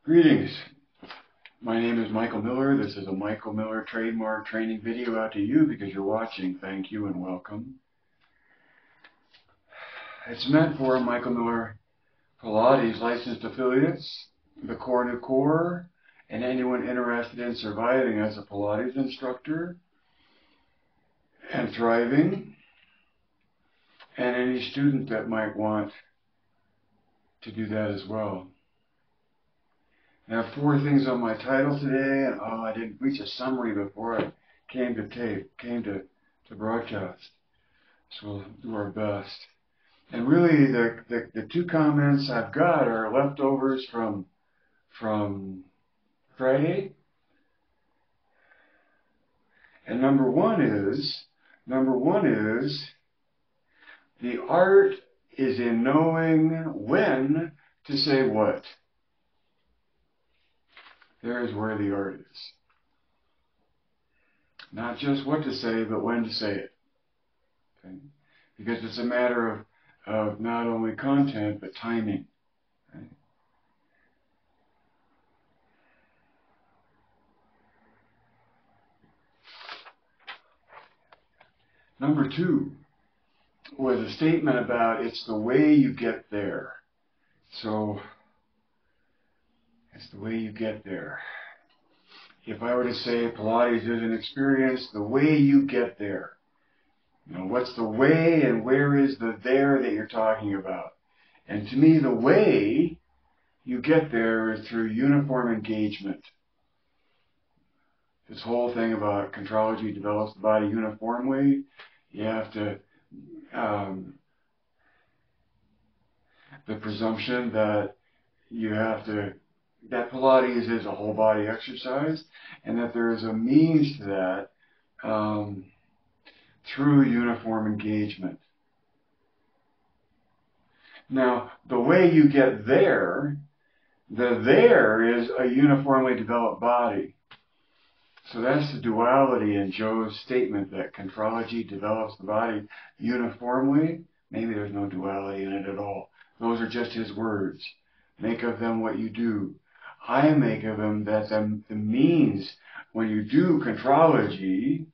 Greetings. My name is Michael Miller. This is a Michael Miller trademark training video out to you because you're watching. Thank you and welcome. It's meant for Michael Miller Pilates licensed affiliates, the Core New Core, and anyone interested in surviving as a Pilates instructor and thriving, and any student that might want to do that as well. I have 4 things on my title today, and I didn't reach a summary before I came to broadcast. So we'll do our best. And really, the 2 comments I've got are leftovers from Friday. And number one is the art is in knowing when to say what. There's where the art is. Not just what to say, but when to say it. Okay? Because it's a matter of not only content, but timing. Right? Number 2 was a statement about it's the way you get there. So, it's the way you get there. If I were to say Pilates is an experience, the way you get there. You know, what's the way and where is the there that you're talking about? And to me, the way you get there is through uniform engagement. This whole thing about contrology develops the body uniformly. You have to, the presumption that that Pilates is a whole body exercise, and that there is a means to that through uniform engagement. Now, the way you get there, the there is a uniformly developed body. So that's the duality in Joe's statement that contrology develops the body uniformly. Maybe there's no duality in it at all. Those are just his words. Make of them what you do. I make of them that the means when you do contrology,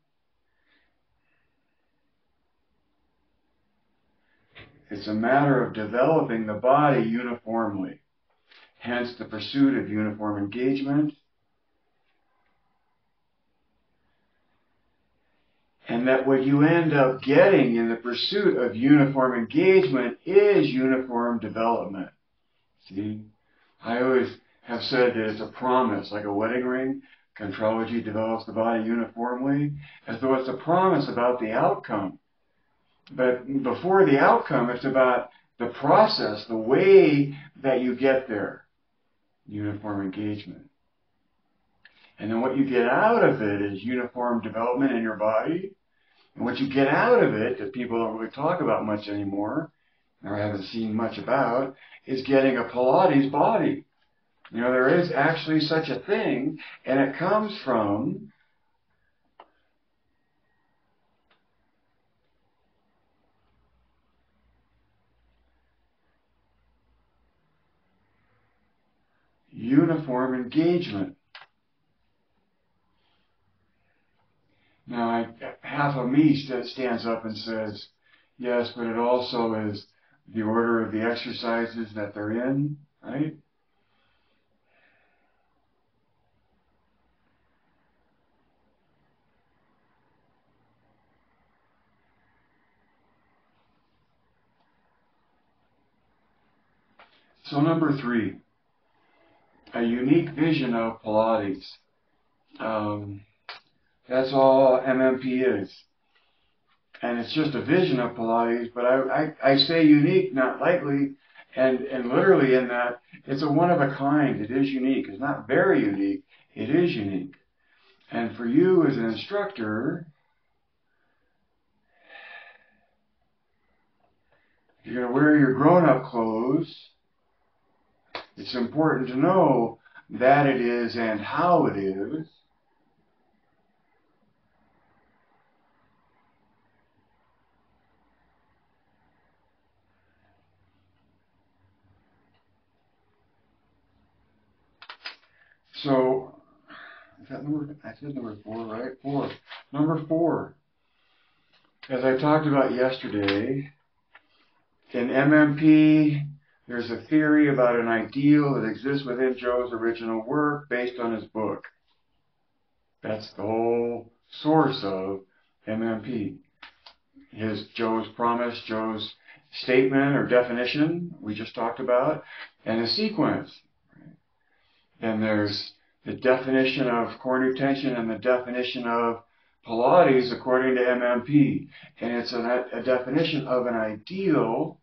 it's a matter of developing the body uniformly. Hence the pursuit of uniform engagement. And that what you end up getting in the pursuit of uniform engagement is uniform development. See? I always have said that it's a promise, like a wedding ring. Contrology develops the body uniformly, as though it's a promise about the outcome. But before the outcome, it's about the process, the way that you get there. Uniform engagement. And then what you get out of it is uniform development in your body. And what you get out of it, that people don't really talk about much anymore, or haven't seen much about, is getting a Pilates body. You know, there is actually such a thing, and it comes from uniform engagement. Now, half of me stands up and says, yes, but it also is the order of the exercises that they're in, right? So number 3, a unique vision of Pilates. That's all MMP is. And it's just a vision of Pilates, but I say unique, not lightly, and literally in that it's a one of a kind. It is unique. It's not very unique. It is unique. And for you as an instructor, if you're going to wear your grown-up clothes, it's important to know that it is and how it is. So, is that number, I said number 4, right? 4. Number 4. As I talked about yesterday, in MMP, there's a theory about an ideal that exists within Joe's original work based on his book. That's the whole source of MMP. Joe's promise, Joe's statement or definition we just talked about, and a sequence. Then there's the definition of core nutension and the definition of Pilates according to MMP. And it's a definition of an ideal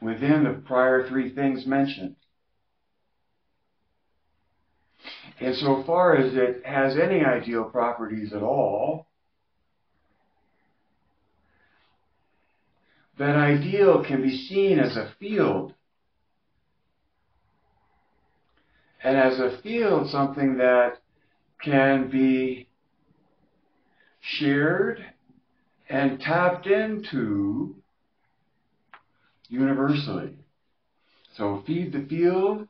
within the prior 3 things mentioned. And so far as it has any ideal properties at all, that ideal can be seen as a field. And as a field, something that can be shared and tapped into universally. So feed the field.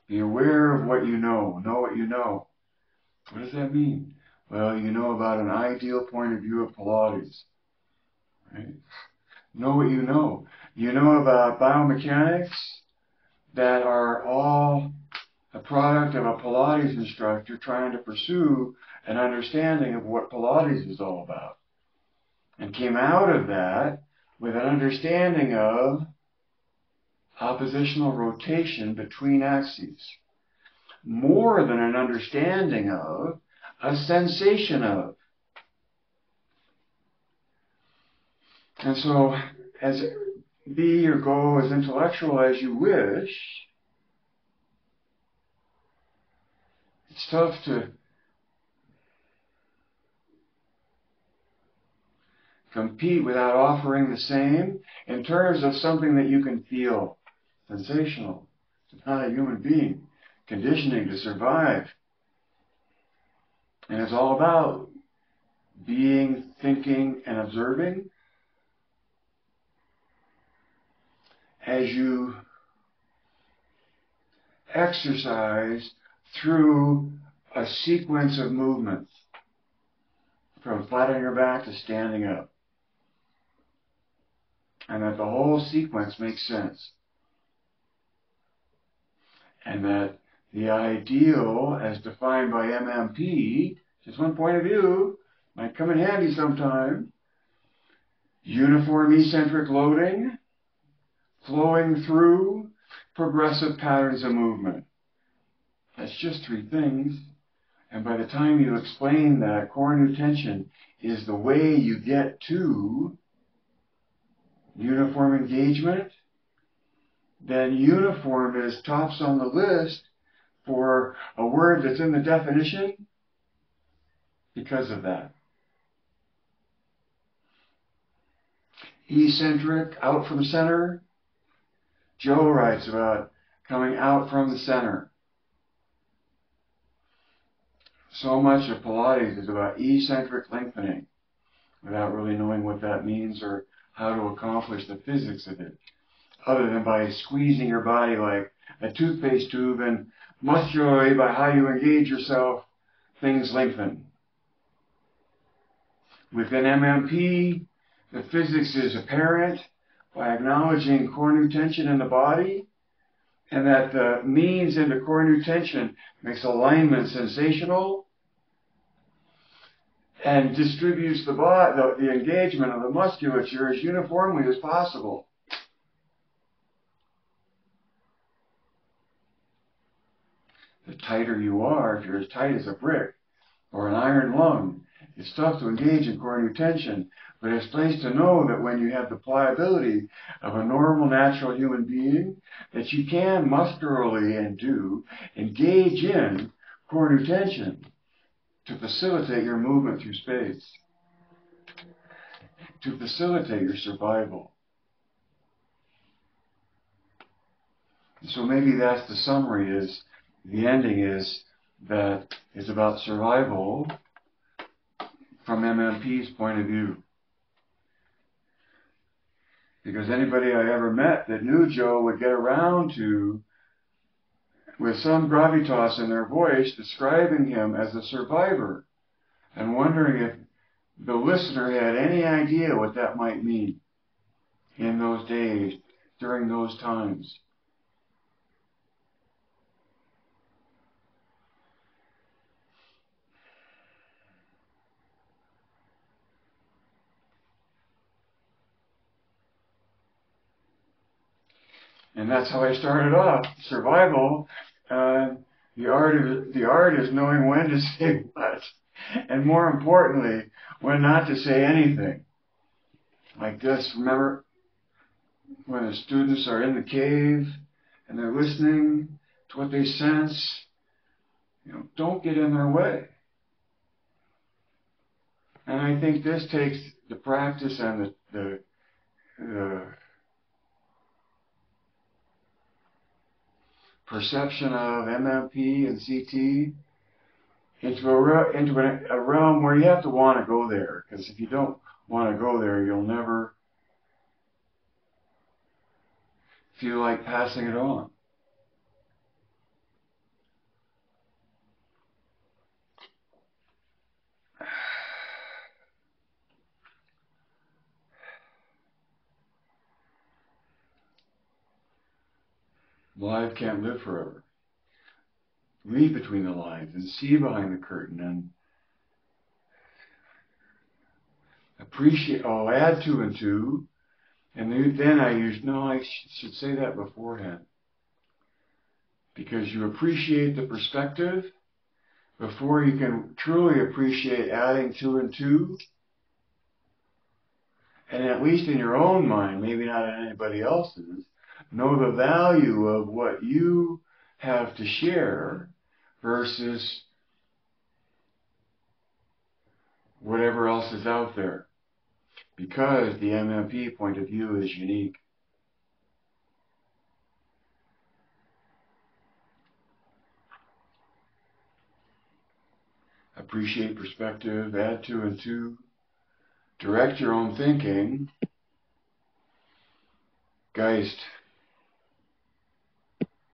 Be aware of what you know. Know what you know. What does that mean? Well, you know about an ideal point of view of Pilates. Right? Know what you know. You know about biomechanics that are all a product of a Pilates instructor trying to pursue an understanding of what Pilates is all about. And came out of that with an understanding of oppositional rotation between axes. More than an understanding of, a sensation of. And so, be or go as intellectual as you wish, it's tough to compete without offering the same in terms of something that you can feel. Sensational. It's not a human being. Conditioning to survive. And it's all about being, thinking, and observing as you exercise through a sequence of movements from flat on your back to standing up. And that the whole sequence makes sense. And that the ideal, as defined by MMP, just one point of view, might come in handy sometime. Uniform eccentric loading, flowing through progressive patterns of movement. That's just 3 things. And by the time you explain that core nutention is the way you get to uniform engagement, then uniform is tops on the list for a word that's in the definition because of that. Eccentric, out from center. Joe writes about coming out from the center. So much of Pilates is about eccentric lengthening without really knowing what that means or how to accomplish the physics of it, other than by squeezing your body like a toothpaste tube, and muscularly by how you engage yourself, things lengthen. Within MMP, the physics is apparent by acknowledging core nutension in the body, and that the means into core nutention makes alignment sensational and distributes the engagement of the musculature as uniformly as possible. The tighter you are, if you're as tight as a brick or an iron lung, it's tough to engage in core nutention, but it's nice to know that when you have the pliability of a normal, natural human being, that you can muscularly and do engage in core nutention to facilitate your movement through space, to facilitate your survival. So maybe that's the summary, is the ending is that it's about survival from MMP's point of view. Because anybody I ever met that knew Joe would get around to, with some gravitas in their voice, describing him as a survivor and wondering if the listener had any idea what that might mean in those days, during those times. And that's how I started off. Survival. The art is knowing when to say what, and more importantly, when not to say anything. Like this. Remember when the students are in the cave and they're listening to what they sense? Don't get in their way. And I think this takes the practice and the perception of MMP and CT into a realm where you have to want to go there. Because if you don't want to go there, you'll never feel like passing it on. Life can't live forever. Read between the lines and see behind the curtain and appreciate. Oh, add 2 and 2. And then I should say that beforehand. Because you appreciate the perspective before you can truly appreciate adding 2 and 2. And at least in your own mind, maybe not in anybody else's, know the value of what you have to share versus whatever else is out there. Because the MMP point of view is unique. Appreciate perspective, add 2 and 2, direct your own thinking. Geist.